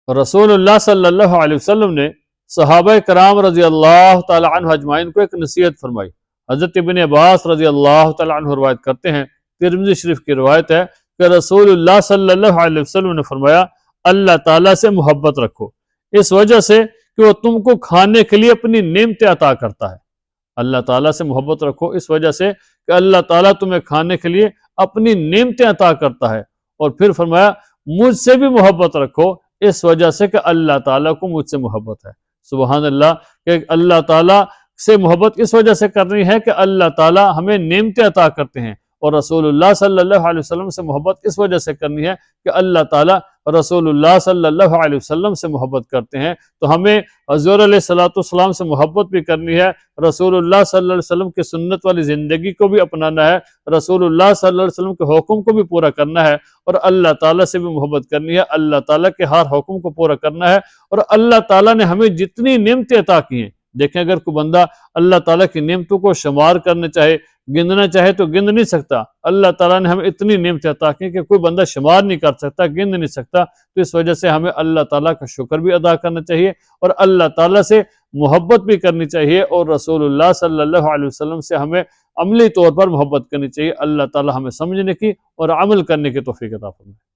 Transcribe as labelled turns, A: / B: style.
A: رسول اللہ صلی اللہ علیہ وسلم نے صحابہ کرام رضی اللہ تعالی عنہ اجمعین کو ایک نصیحت فرمائی۔ حضرت ابن عباس رضی اللہ تعالی عنہ روایت کرتے ہیں، ترمذی شریف کی روایت ہے کہ رسول اللہ صلی اللہ علیہ وسلم نے فرمایا، اللہ تعالیٰ سے محبت رکھو اس وجہ سے کہ وہ تم کو کھانے کے لیے اپنی نعمتیں عطا کرتا ہے۔ اللہ تعالیٰ سے محبت رکھو اس وجہ سے کہ اللہ تعالیٰ تمہیں کھانے کے لیے اپنی نعمتیں عطا کرتا ہے، اور پھر فرمایا مجھ سے بھی محبت رکھو اس وجہ سے کہ اللہ تعالیٰ کو مجھ سے محبت ہے۔ سبحان اللہ، کہ اللہ تعالیٰ سے محبت اس وجہ سے کرنی ہے کہ اللہ تعالیٰ ہمیں نعمتیں عطا کرتے ہیں، اور رسول اللہ صلی اللہ علیہ وسلم سے محبت اس وجہ سے کرنی ہے کہ اللہ تعالیٰ رسول اللہ صلی اللہ علیہ وسلم سے محبت کرتے ہیں۔ تو ہمیں حضور علیہ السلام سے محبت بھی کرنی ہے، رسول اللہ صلی اللہ علیہ وسلم کی سنت والی زندگی کو بھی اپنانا ہے، رسول اللہ صلی اللہ علیہ وسلم کے حکم کو بھی پورا کرنا ہے، اور اللہ تعالیٰ سے بھی محبت کرنی ہے، اللہ تعالیٰ کے ہر حکم کو پورا کرنا ہے۔ اور اللہ تعالیٰ نے ہمیں جتنی نعمتیں عطا کی ہیں، دیکھیں اگر کوئی بندہ اللہ تعالیٰ کی نعمتوں کو شمار کرنا چاہے، گننا چاہے تو گن نہیں سکتا۔ اللہ تعالیٰ نے ہمیں اتنی نعمتیں عطا کی کہ کوئی بندہ شمار نہیں کر سکتا، گن نہیں سکتا۔ تو اس وجہ سے ہمیں اللہ تعالیٰ کا شکر بھی ادا کرنا چاہیے، اور اللہ تعالیٰ سے محبت بھی کرنی چاہیے، اور رسول اللہ صلی اللہ علیہ وسلم سے ہمیں عملی طور پر محبت کرنی چاہیے۔ اللہ تعالیٰ ہمیں سمجھنے کی اور عمل کرنے کی توفیق عطا فرمائے۔